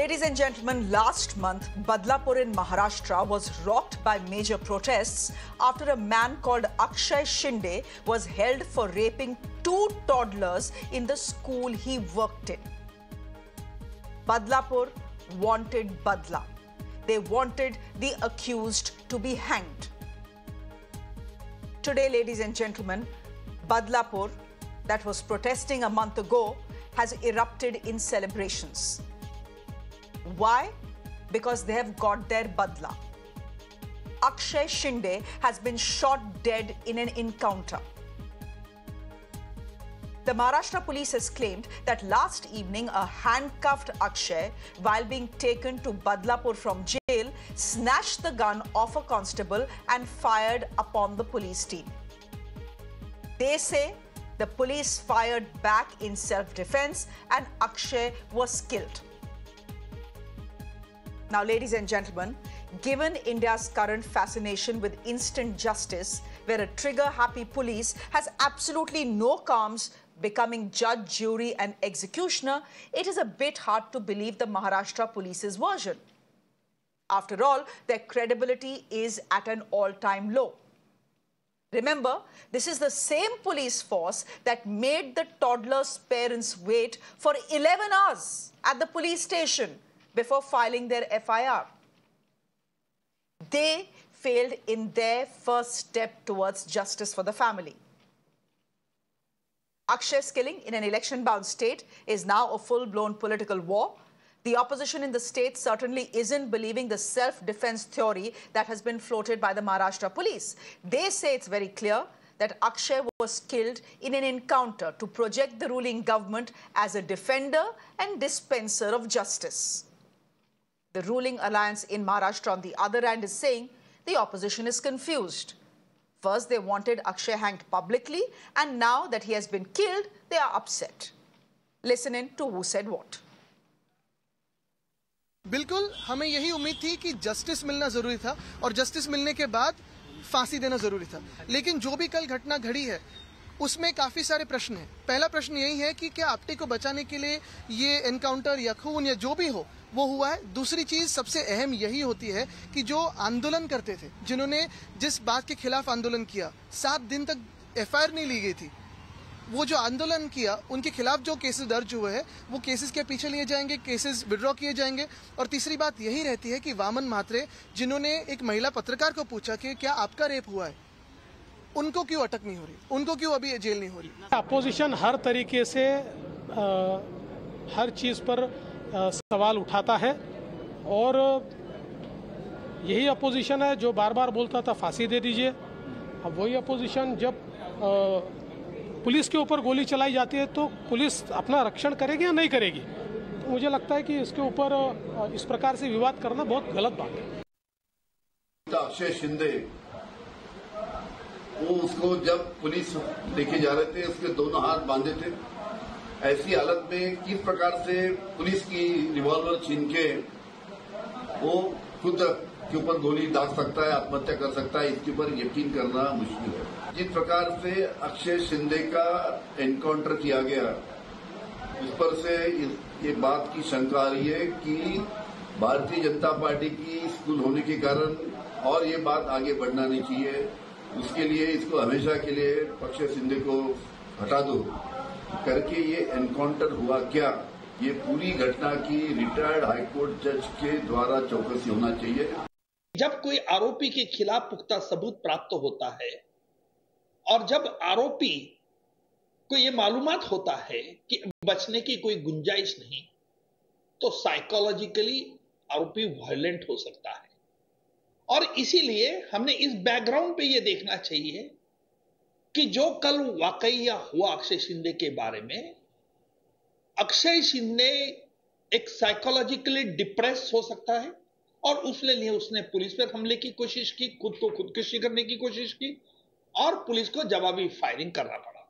Ladies and gentlemen, last month, Badlapur in Maharashtra was rocked by major protests after a man called Akshay Shinde was held for raping two toddlers in the school he worked in. Badlapur wanted badla. They wanted the accused to be hanged. Today, ladies and gentlemen, Badlapur, that was protesting a month ago, has erupted in celebrations. Why? Because they have got their badla. Akshay Shinde has been shot dead in an encounter. The Maharashtra police has claimed that last evening a handcuffed Akshay, while being taken to Badlapur from jail, snatched the gun off a constable and fired upon the police team. They say the police fired back in self-defense and Akshay was killed. Now, ladies and gentlemen, given India's current fascination with instant justice, where a trigger-happy police has absolutely no qualms becoming judge, jury and executioner, it is a bit hard to believe the Maharashtra police's version. After all, their credibility is at an all-time low. Remember, this is the same police force that made the toddlers' parents wait for 11 hours at the police station before filing their FIR. They failed in their first step towards justice for the family. Akshay's killing in an election-bound state is now a full-blown political war. The opposition in the state certainly isn't believing the self-defense theory that has been floated by the Maharashtra police. They say it's very clear that Akshay was killed in an encounter to project the ruling government as a defender and dispenser of justice. The ruling alliance in Maharashtra, on the other hand, is saying the opposition is confused. First, they wanted Akshay hanged publicly, and now that he has been killed, they are upset. Listen in to who said what. बिल्कुल हमें यही उम्मीद थी कि justice मिलना जरूरी था और जस्टिस मिलने के बाद फांसी देना जरूरी था, लेकिन जो भी कल घटना घड़ी है उसमें काफी सारे प्रश्न हैं। पहला प्रश्न यही है कि क्या आपटे को बचाने के लिए ये एनकाउंटर या खून या जो भी हो वो हुआ है। दूसरी चीज सबसे अहम यही होती है कि जो आंदोलन करते थे, जिन्होंने जिस बात के खिलाफ आंदोलन किया, 7 दिन तक FIR नहीं ली गई थी, वो जो आंदोलन किया उनके खिलाफ जो केसेस दर्ज हुए हैं वो केसेस के पीछे लिए जाएंगे, केसेस विड्रॉ किए जाएंगे। और तीसरी बात यही रहती है कि वामन म्हात्रे, जिन्होंने एक महिला पत्रकार को पूछा कि क्या आपका रेप हुआ है, उनको क्यों अटक नहीं हो रही, उनको क्यों अभी जेल नहीं हो रही। अपोजिशन हर तरीके से हर चीज पर सवाल उठाता है और यही अपोजिशन है जो बार बार बोलता था फांसी दे दीजिए। अब वही अपोजिशन जब पुलिस के ऊपर गोली चलाई जाती है तो पुलिस अपना रक्षण करेगी या नहीं करेगी। तो मुझे लगता है कि इसके ऊपर इस प्रकार से विवाद करना बहुत गलत बात है। अक्षय शिंदे वो उसको जब पुलिस लेके जा रहे थे उसके दोनों हाथ बांधे थे। ऐसी हालत में किस प्रकार से पुलिस की रिवॉल्वर छीन के वो खुद के ऊपर गोली दाग सकता है, आत्महत्या कर सकता है, इसके ऊपर यकीन करना मुश्किल है। जिस प्रकार से अक्षय शिंदे का एनकाउंटर किया गया, इस पर से ये बात की शंका आ रही है कि भारतीय जनता पार्टी की स्कूल होने के कारण और ये बात आगे बढ़ना नहीं चाहिए। उसके लिए इसको हमेशा के लिए अक्षय शिंदे को हटा दो करके ये एनकाउंटर हुआ क्या, ये पूरी घटना की रिटायर्ड हाईकोर्ट जज के द्वारा चौकसी होना चाहिए। जब कोई आरोपी के खिलाफ पुख्ता सबूत प्राप्त होता है और जब आरोपी को ये मालूमात होता है कि बचने की कोई गुंजाइश नहीं, तो साइकोलॉजिकली आरोपी वायलेंट हो सकता है। और इसीलिए हमने इस बैकग्राउंड पे ये देखना चाहिए कि जो कल वाकया हुआ अक्षय शिंदे के बारे में, अक्षय शिंदे एक साइकोलॉजिकली डिप्रेस हो सकता है और उसने उसने पुलिस पर हमले की कोशिश की, खुद को खुदकुशी करने की कोशिश की और पुलिस को जवाबी फायरिंग करना पड़ा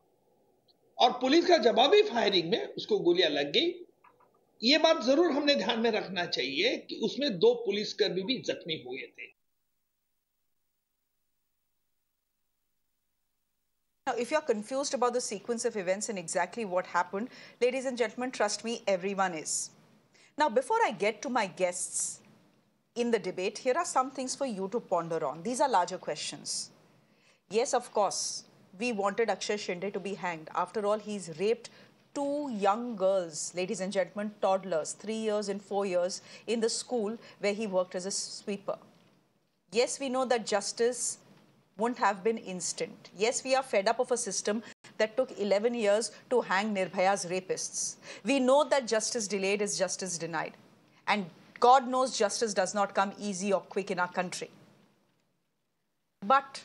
और पुलिस का जवाबी फायरिंग में उसको गोलियां लग गई। ये बात जरूर हमने ध्यान में रखना चाहिए कि उसमें 2 पुलिसकर्मी भी जख्मी हुए थे। Now, if you're confused about the sequence of events and exactly what happened, ladies and gentlemen, trust me, everyone is. Now, before I get to my guests in the debate, here are some things for you to ponder on. These are larger questions. Yes, of course, we wanted Akshay Shinde to be hanged. After all, he's raped two young girls, ladies and gentlemen, toddlers, 3 years and 4 years, in the school where he worked as a sweeper. Yes, we know that justice wouldn't have been instant. Yes, we are fed up of a system that took 11 years to hang Nirbhaya's rapists. We know that justice delayed is justice denied. And God knows justice does not come easy or quick in our country. But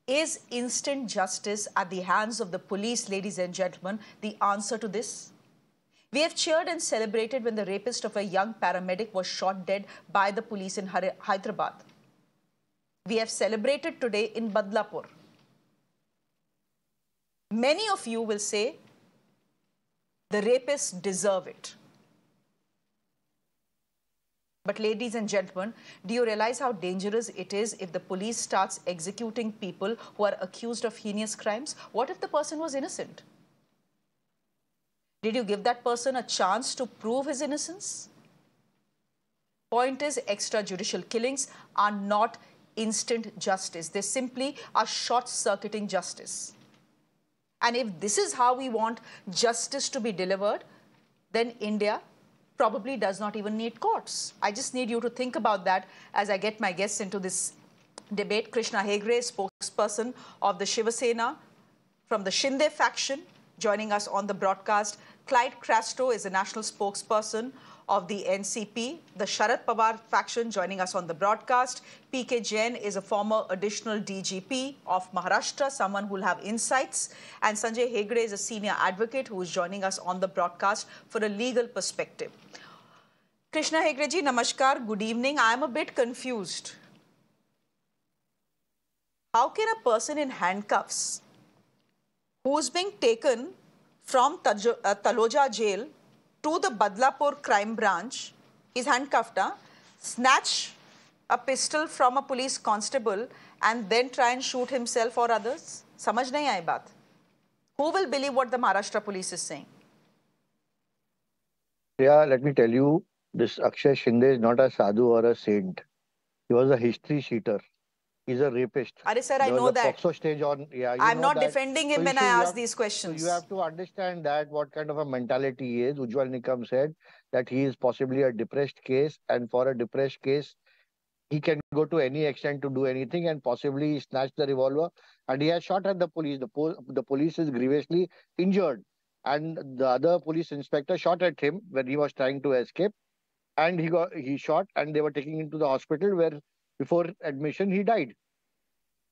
is instant justice at the hands of the police, ladies and gentlemen, the answer to this? We have cheered and celebrated when the rapist of a young paramedic was shot dead by the police in Hyderabad. We have celebrated today in Badlapur. Many of you will say the rapists deserve it. But ladies and gentlemen, do you realize how dangerous it is if the police starts executing people who are accused of heinous crimes? What if the person was innocent? Did you give that person a chance to prove his innocence? Point is, extrajudicial killings are not instant justice. They simply are short-circuiting justice. And if this is how we want justice to be delivered, then India probably does not even need courts. I just need you to think about that as I get my guests into this debate. Krishna Hegde, spokesperson of the Shiva Sena from the Shinde faction, joining us on the broadcast. Clyde Crasto is a national spokesperson of the NCP, the Sharad Pawar faction, joining us on the broadcast. PK Jain is a former additional DGP of Maharashtra, someone who will have insights. And Sanjay Hegde is a senior advocate who is joining us on the broadcast for a legal perspective. Krishna Hegde ji, namaskar, good evening. I am a bit confused. How can a person in handcuffs who's being taken from Taloja jail to the Badlapur crime branch, is handcuffed, snatch a pistol from a police constable and then try and shoot himself or others? Samajh nahi aayi baat. Who will believe what the Maharashtra police is saying? Yeah, let me tell you, this Akshay Shinde is not a sadhu or a saint. He was a history cheater. He's a rapist. Arey sir, I know that. Stage on, yeah, I'm not defending him when I ask these questions. So you have to understand that what kind of a mentality he is. Ujjwal Nikam said that he is possibly a depressed case, and for a depressed case, he can go to any extent to do anything, and possibly snatch the revolver. And he has shot at the police. The police is grievously injured, and the other police inspector shot at him when he was trying to escape, and he shot, and they were taking him to the hospital where before admission he died.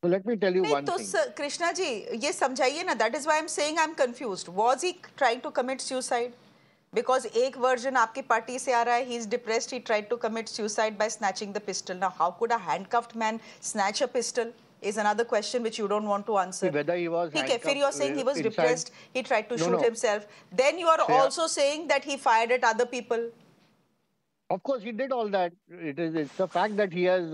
So let me tell you one thing. Sir, Krishna ji, ye samjhaiye na. That is why I'm saying I'm confused. Was he trying to commit suicide? Because ek version aapki party se aa raha hai, he's depressed, he tried to commit suicide by snatching the pistol. Now, how could a handcuffed man snatch a pistol? Is another question which you don't want to answer. Whether he was handcuffed, Then you're saying he was depressed, he tried to shoot himself. Then you are also saying that he fired at other people. Of course, he did all that. It's the fact that he has,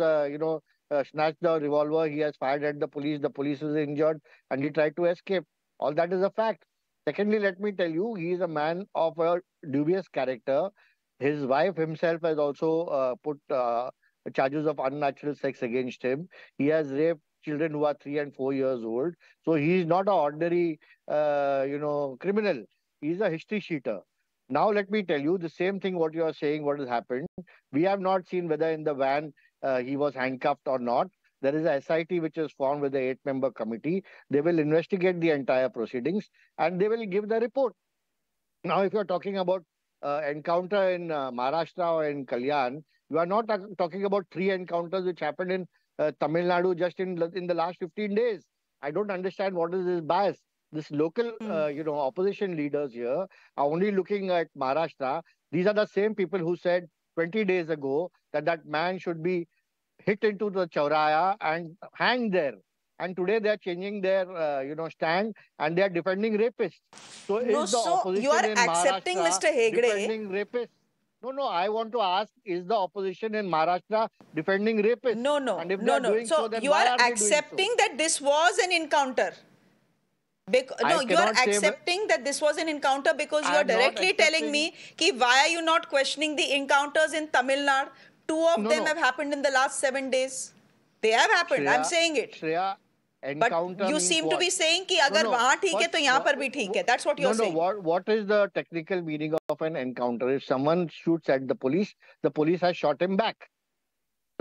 snatched the revolver, he has fired at the police is injured, and he tried to escape. All that is a fact. Secondly, let me tell you, he is a man of a dubious character. His wife himself has also put charges of unnatural sex against him. He has raped children who are 3 and 4 years old. So he is not an ordinary, criminal. He is a history cheater. Now, let me tell you the same thing what you are saying, what has happened. We have not seen whether in the van he was handcuffed or not. There is a SIT which is formed with the 8-member committee. They will investigate the entire proceedings and they will give the report. Now, if you are talking about encounter in Maharashtra or in Kalyan, you are not talking about 3 encounters which happened in Tamil Nadu just in the last 15 days. I don't understand what is this bias. This local, opposition leaders here are only looking at Maharashtra. These are the same people who said 20 days ago that man should be hit into the Chauraya and hanged there. And today they are changing their, stand and they are defending rapists. So is the opposition you are in accepting, Mr. Hegde, defending rapists? No. I want to ask: is the opposition in Maharashtra defending rapists? No. And if they are doing so, then you why are are they accepting doing so? that this was an encounter. No, you are accepting that this was an encounter because you are directly telling me why are you not questioning the encounters in Tamil Nadu? Two of them have happened in the last 7 days. They have happened. I'm saying it. But you seem to be saying कि अगर वहाँ ठीक है तो यहाँ पर भी ठीक है. That's what you're saying. What is the technical meaning of an encounter? If someone shoots at the police has shot him back.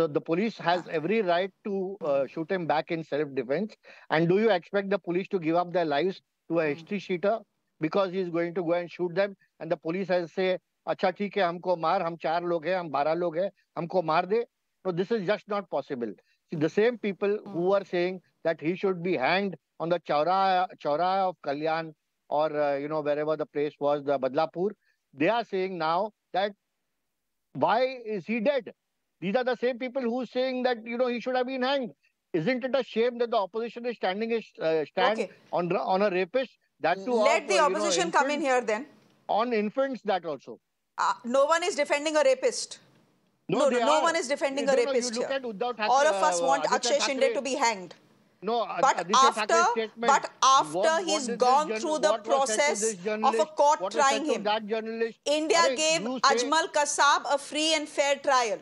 So the police has every right to shoot him back in self-defense. And do you expect the police to give up their lives to a history sheeter because he is going to go and shoot them? And the police has say, "Acha theek hai, humko maar. Hum 4 log hai, hum 12 log hai. Humko maar de." No, this is just not possible. See, the same people who are saying that he should be hanged on the Chauraha of Kalyan or wherever the place was, the Badlapur, they are saying now that why is he dead? These are the same people who are saying that he should have been hanged. Isn't it a shame that the opposition is standing on a rapist? That too. Let the opposition come in here then. On infants, that also. No one is defending a rapist. No one is defending a rapist here. All of us want Akshay Shinde to be hanged. No, but after he's gone through the process of a court trying him, India gave Ajmal Kasab a free and fair trial.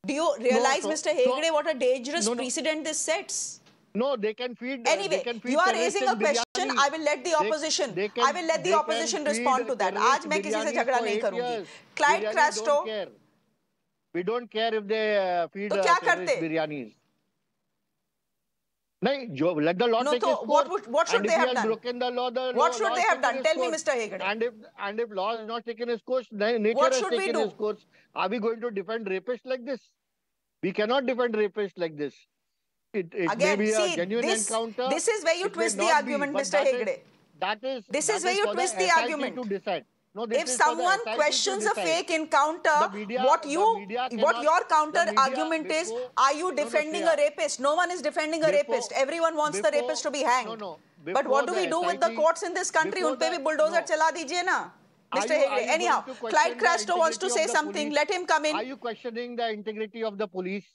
Do you realize, Mr. Hegde, what a dangerous precedent this sets? No, they can feed. Anyway, you are raising a question. I will let the opposition. I will let the opposition respond to that. आज मैं किसी से झगड़ा नहीं करूँगी. Clyde Crasto. We don't care if they feed biryanis. No, let the law take its course. What should they have done? Broken the law, what should they have done? Tell me, Mr. Hegde. And if law is not taken its course, nature has taken its course. Are we going to defend rapists like this? We cannot defend rapists like this. It may be a genuine encounter. This is where you twist the argument, Mr. Hegde. This is where you twist the argument. To decide. No, if someone questions a fake encounter, what your counter argument is, are you defending a rapist? No one is defending a rapist. Everyone wants the rapist to be hanged. But what do we do with the courts in this country? Un pe bhi bulldozer chala dijiye na. Mr. Hegde, anyhow, Clyde Crasto wants to say something. Let him come in. Are you questioning the integrity of the police?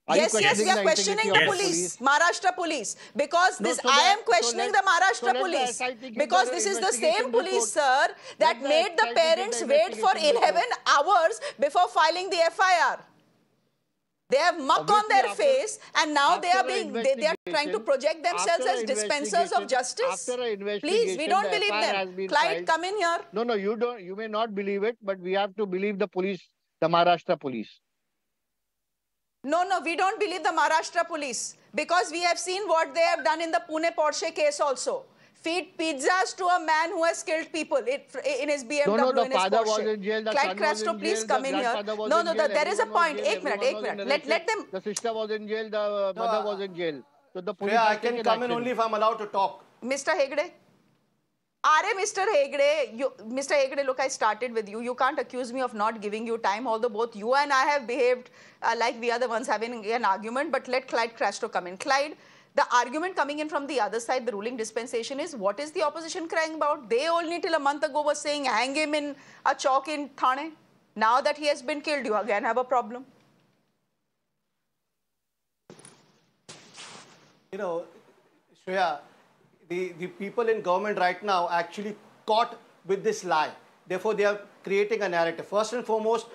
Yes, we are questioning the police, Maharashtra police, because I am questioning the Maharashtra police, because this is the same police, sir, that made the parents wait for 11 hours before filing the FIR. They have muck on their face, and now they are trying to project themselves as dispensers of justice. Please, we don't believe them. Clyde, come in here. No, you don't. You may not believe it, but we have to believe the police, the Maharashtra police. No, we don't believe the Maharashtra police, because we have seen what they have done in the Pune Porsche case also. Feed pizzas to a man who has killed people in his BMW, in his Porsche. Was in jail, Clyde Crasto, please come in here. No, there is a point. Ek minute. Let them. The sister was in jail, the mother was in jail. So the police I can come in only if I'm allowed to talk. Mr. Hegde? Mr. Hegde, look, I started with you. You can't accuse me of not giving you time, although both you and I have behaved like we are the ones having an argument. But let Clyde Crasto come in. Clyde, the argument coming in from the other side, the ruling dispensation, is what is the opposition crying about? They only till a month ago were saying hang him in a chalk in Thane. Now that he has been killed, you again have a problem. You know, Shreya, the people in government right now actually caught with this lie. Therefore, they are creating a narrative. First and foremost,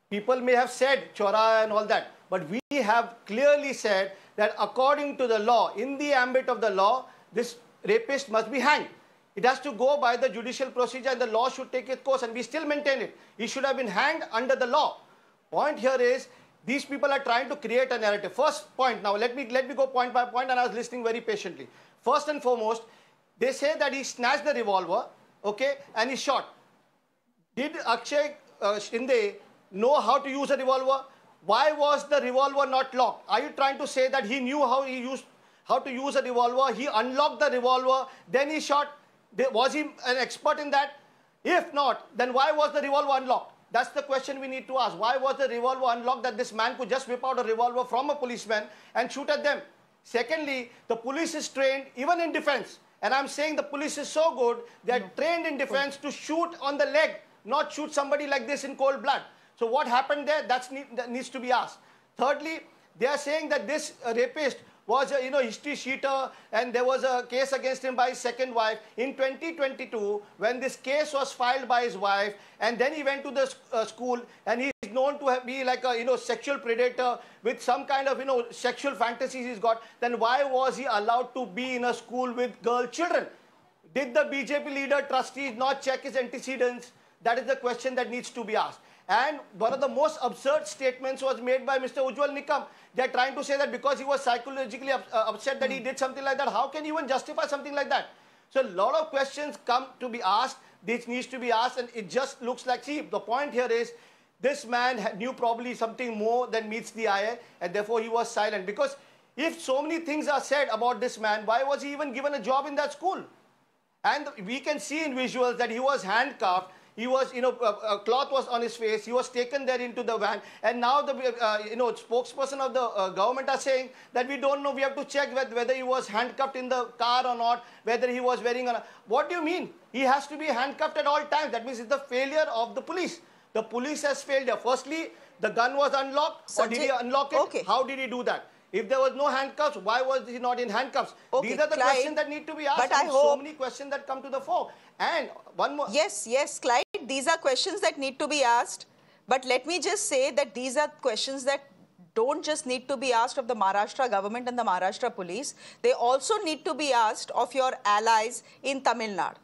people may have said Chauraha and all that, but we have clearly said that according to the law, in the ambit of the law, this rapist must be hanged. It has to go by the judicial procedure and the law should take its course, and we still maintain it. He should have been hanged under the law. Point here is, these people are trying to create a narrative. First point, now let me go point by point, and I was listening very patiently. First and foremost, they say that he snatched the revolver, okay, and he shot. Did Akshay Shinde know how to use a revolver? Why was the revolver not locked? Are you trying to say that he knew how to use a revolver? He unlocked the revolver, then he shot. Was he an expert in that? If not, then why was the revolver unlocked? That's the question we need to ask. Why was the revolver unlocked that this man could just whip out a revolver from a policeman and shoot at them? Secondly, the police is trained even in defense. And I'm saying the police is so good, they're trained in defense to shoot on the leg, not shoot somebody like this in cold blood. So what happened there? That needs to be asked. Thirdly, they are saying that this rapist was a history sheeter, and there was a case against him by his second wife. In 2022, when this case was filed by his wife, and then he went to the school, and he is known to be like a sexual predator with some kind of sexual fantasies he's got, then why was he allowed to be in a school with girl children? Did the BJP leader trustees not check his antecedents? That is the question that needs to be asked. And one of the most absurd statements was made by Mr. Ujjwal Nikam. They are trying to say that because he was psychologically upset that he did something like that, how can you even justify something like that? So a lot of questions come to be asked. This needs to be asked, and it just looks like, see, the point here is this man knew probably something more than meets the eye, and therefore he was silent. Because if so many things are said about this man, why was he even given a job in that school? And we can see in visuals that he was handcuffed. He was, a cloth was on his face. He was taken there into the van. And now the, spokesperson of the government are saying that we don't know. We have to check whether he was handcuffed in the car or not, whether he was wearing a... What do you mean? He has to be handcuffed at all times. That means it's the failure of the police. The police has failed here. Firstly, the gun was unlocked. Or did he unlock it? Okay. How did he do that? If there was no handcuffs, why was he not in handcuffs? Okay, These are the Clyde, questions that need to be asked. but I hope... so many questions that come to the fore. And one more... Yes, Clyde, these are questions that need to be asked. But let me just say that these are questions that don't just need to be asked of the Maharashtra government and the Maharashtra police. They also need to be asked of your allies in Tamil Nadu,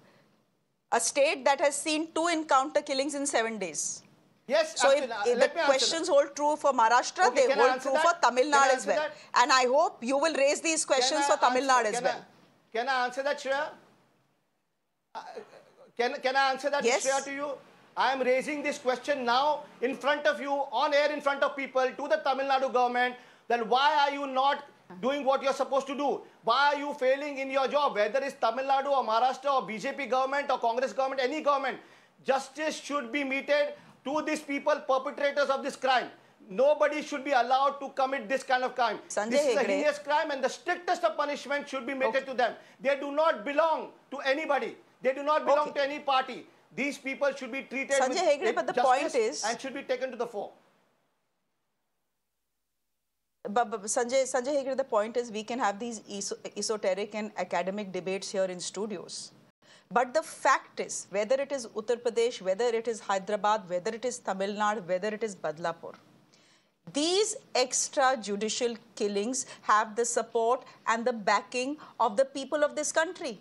a state that has seen 2 encounter killings in 7 days. Yes, so if the questions hold true for Maharashtra, they hold true for Tamil Nadu as well. And I hope you will raise these questions for Tamil Nadu as well. Can I answer that, Shreya? Can I answer that, Shreya, to you? I am raising this question now in front of you, on air in front of people, to the Tamil Nadu government, then why are you not doing what you're supposed to do? Why are you failing in your job? Whether it's Tamil Nadu or Maharashtra or BJP government or Congress government, any government, justice should be meted to these people, perpetrators of this crime. Nobody should be allowed to commit this kind of crime. This is a heinous crime, and the strictest of punishment should be meted to them. They do not belong to anybody. They do not belong to any party. These people should be treated with justice and should be taken to the fore. But Sanjay Hegde, the point is we can have these esoteric and academic debates here in studios. But the fact is, whether it is Uttar Pradesh, whether it is Hyderabad, whether it is Tamil Nadu, whether it is Badlapur, these extrajudicial killings have the support and the backing of the people of this country.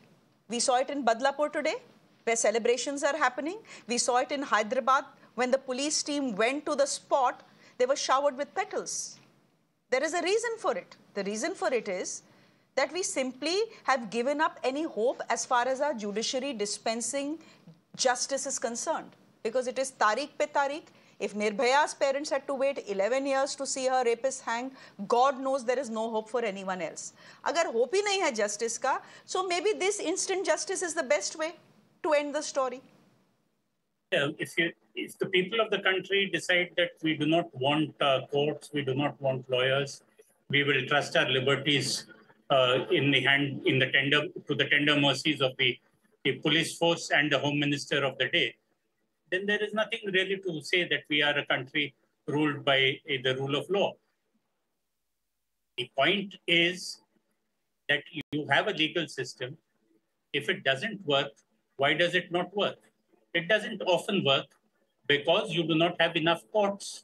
We saw it in Badlapur today, where celebrations are happening. We saw it in Hyderabad, when the police team went to the spot, they were showered with petals. There is a reason for it. The reason for it is that we simply have given up any hope as far as our judiciary dispensing justice is concerned. Because it is Tariq pe Tariq. If Nirbhaya's parents had to wait 11 years to see her rapist hanged, God knows there is no hope for anyone else. Agar hope hi nahi hai justice ka, so maybe this instant justice is the best way to end the story. If the people of the country decide that we do not want courts, we do not want lawyers, we will trust our liberties to the tender mercies of the police force and the home minister of the day, then there is nothing really to say that we are a country ruled by the rule of law. The point is that you have a legal system. If it doesn't work, why does it not work? It doesn't often work because you do not have enough courts.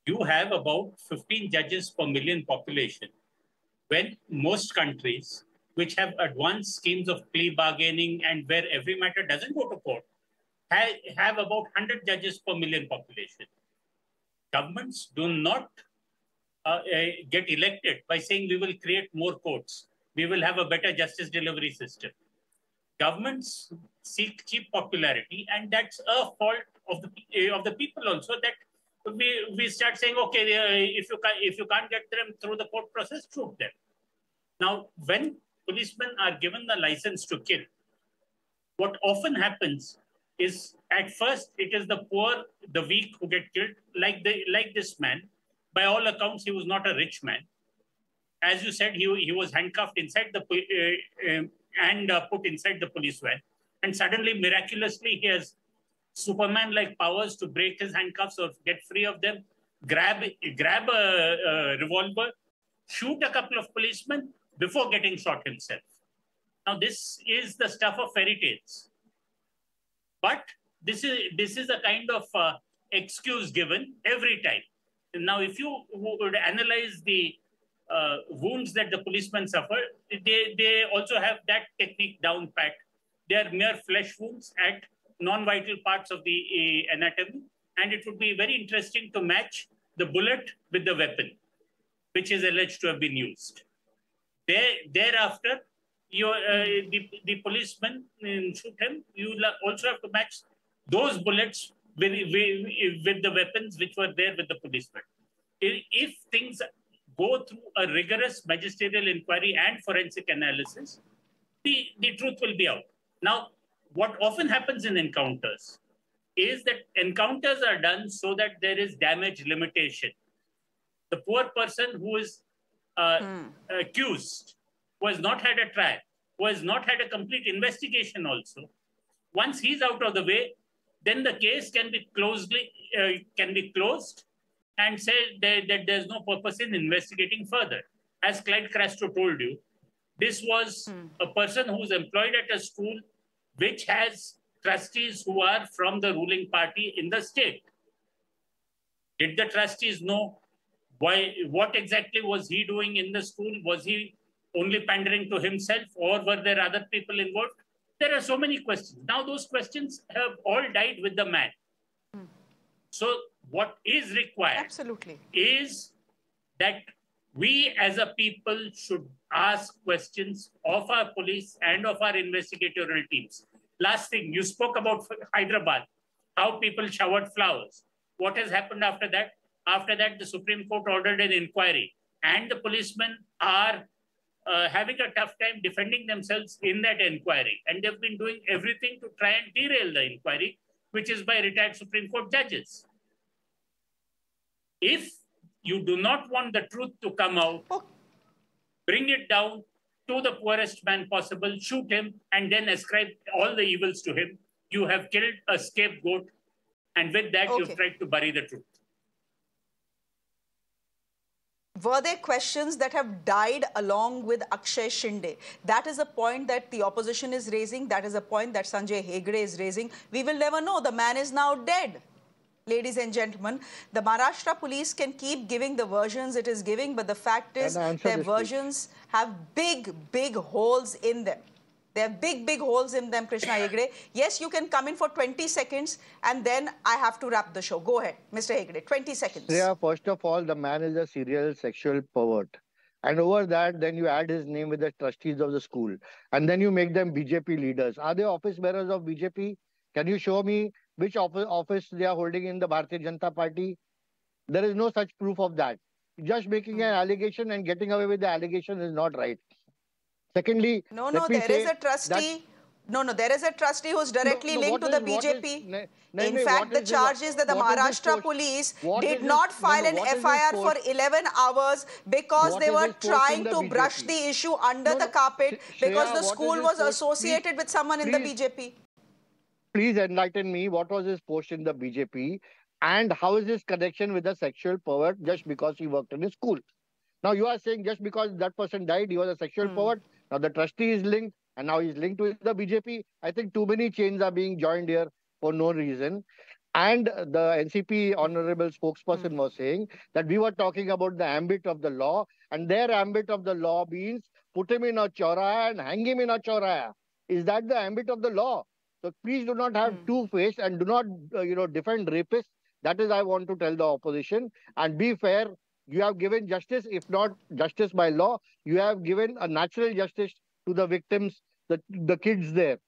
You have about 15 judges per million population. When most countries, which have advanced schemes of plea bargaining and where every matter doesn't go to court, have about 100 judges per million population. Governments do not get elected by saying we will create more courts. We will have a better justice delivery system. Governments seek cheap popularity, and that's a fault of the people also, that we start saying, okay, if you can't get them through the court process, shoot them. Now, when policemen are given the license to kill, what often happens is, at first, it is the poor, the weak who get killed, like this man. By all accounts, he was not a rich man. As you said, he was handcuffed inside and put inside the police van. And suddenly, miraculously, he has Superman-like powers to break his handcuffs or get free of them, grab a revolver, shoot a couple of policemen before getting shot himself. Now, this is the stuff of fairy tales. But this is a kind of excuse given every time. Now, if you would analyze the wounds that the policemen suffered, they also have that technique down pat. They are mere flesh wounds at non-vital parts of the anatomy. And it would be very interesting to match the bullet with the weapon, which is alleged to have been used. Thereafter, the policeman shoot him. You also have to match those bullets with the weapons which were there with the policeman. If things go through a rigorous magisterial inquiry and forensic analysis, the truth will be out. Now, what often happens in encounters is that encounters are done so that there is damage limitation. The poor person who is accused, who has not had a trial, who has not had a complete investigation also, once he's out of the way, then the case can be closed and say that there's no purpose in investigating further. As Clyde Castro told you, this was a person who's employed at a school which has trustees who are from the ruling party in the state. Did the trustees know what exactly was he doing in the school? Was he only pandering to himself, or were there other people involved? There are so many questions. Now those questions have all died with the man. So what is required is that we as a people should ask questions of our police and of our investigatorial teams. Last thing, you spoke about Hyderabad, how people showered flowers. What has happened after that? After that, the Supreme Court ordered an inquiry, and the policemen are having a tough time defending themselves in that inquiry. And they've been doing everything to try and derail the inquiry, which is by retired Supreme Court judges. If you do not want the truth to come out, bring it down to the poorest man possible, shoot him, and then ascribe all the evils to him. You have killed a scapegoat, and with that, you've tried to bury the truth. Were there questions that have died along with Akshay Shinde? That is a point that the opposition is raising. That is a point that Sanjay Hegde is raising. We will never know. The man is now dead. Ladies and gentlemen, the Maharashtra police can keep giving the versions it is giving, but the fact is their versions have big, big holes in them. There are big, big holes in them, Krishna Hegde. Yes, you can come in for 20 seconds and then I have to wrap the show. Go ahead, Mr. Hegde, 20 seconds. Yeah, first of all, the man is a serial sexual pervert. And over that, then you add his name with the trustees of the school. And then you make them BJP leaders. Are they office bearers of BJP? Can you show me which office they are holding in the Bharatiya Janata Party? There is no such proof of that. Just making an allegation and getting away with the allegation is not right. Secondly, there is a trustee. There is a trustee who's directly linked to the BJP. In fact, the charge is that the Maharashtra police did not file an FIR for 11 hours because they were trying to brush the issue under the carpet because the school was associated with someone in the BJP. Please enlighten me. What was his post in the BJP and how is his connection with a sexual pervert just because he worked in a school? Now you are saying just because that person died, he was a sexual pervert. Now the trustee is linked and now he's linked with the BJP. I think too many chains are being joined here for no reason. And the NCP honorable spokesperson was saying that we were talking about the ambit of the law, and their ambit of the law means put him in a chauraya and hang him in a chauraya. Is that the ambit of the law? So please do not have two-face and do not defend rapists. That is I want to tell the opposition. And be fair. You have given justice, if not justice by law, you have given a natural justice to the victims, the kids there,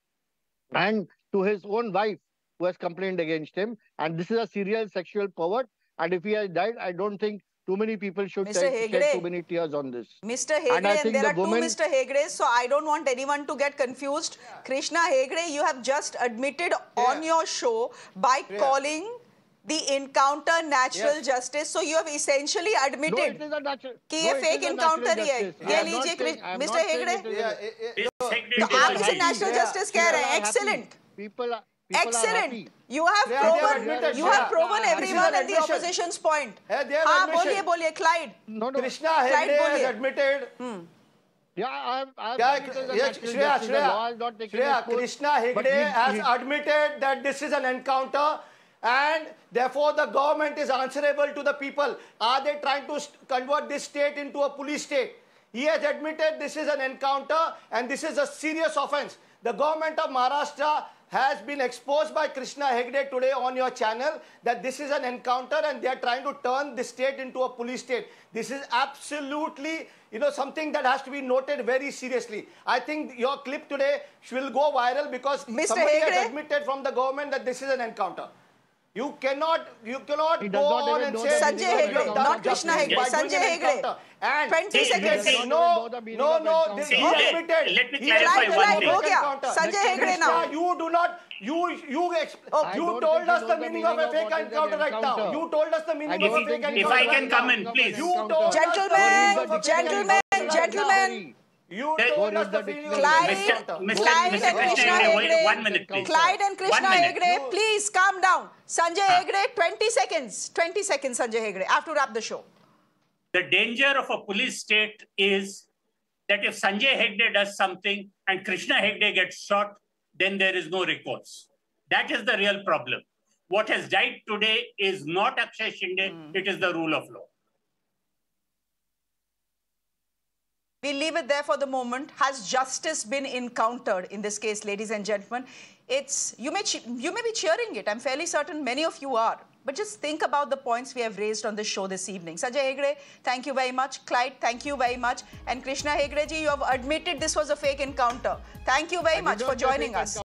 and to his own wife who has complained against him. And this is a serial sexual pervert. And if he has died, I don't think too many people should shed too many tears on this. Mr. Hegde, and there are two Mr. Hegdes, so I don't want anyone to get confused. Krishna Hegde, you have just admitted on your show by calling the encounter natural justice. So you have essentially admitted that ये fake encounter ही है. ये लीजिए Mr. Hegde. तो आप इसे natural justice कह रहे हैं. Excellent. People are Excellent. happy. You have They have proven. admitted, You have Shreya. proven This is everyone an in the admission. opposition's point. They have हाँ admission. बोलिए Clyde. No. Krishna Clyde Hegde has बोलिए. admitted. Yeah, I have Yeah, it is a yeah, natural justice. The law has not taken its course. Krishna But Hegde has admitted that this is an encounter and therefore the government is answerable to the people. Are they trying to convert this state into a police state? He has admitted this is an encounter and this is a serious offense. The government of Maharashtra has been exposed by Krishna Hegde today on your channel that this is an encounter and they are trying to turn the state into a police state. This is absolutely, something that has to be noted very seriously. I think your clip today will go viral because Mr. somebody Hegde? has admitted from the government that this is an encounter. You cannot go on and say Sanjay Hegde, not Krishna Hegde. Sanjay Hegde. And 20 seconds. No, he admitted. Let me He clarify admitted one of thing. हो गया. encounter. Sanjay Hegde Krishna, now. you do not. You told us the meaning of a fake encounter right now. You told us the meaning of a fake encounter. If I can come in, please. You told us the meaning of a fake encounter. Gentlemen. You told us the meaning of a Clyde, fake encounter. Clyde and Krishna Hegde. 1 minute, please. Clyde and Krishna 1 minute. Hegde, please calm down. Sanjay Hegde, 20 seconds. 20 seconds, Sanjay Hegde. I have to wrap the show. The danger of a police state is that if Sanjay Hegde does something and Krishna Hegde gets shot, then there is no recourse. That is the real problem. What has died today is not Akshay Shinde, it is the rule of law. We'll leave it there for the moment. Has justice been encountered in this case, ladies and gentlemen? You may be cheering it. I'm fairly certain many of you are. But just think about the points we have raised on this show this evening. Sanjay Hegde, thank you very much. Clyde, thank you very much. And Krishna Hegde ji, you have admitted this was a fake encounter. Thank you very much for joining us.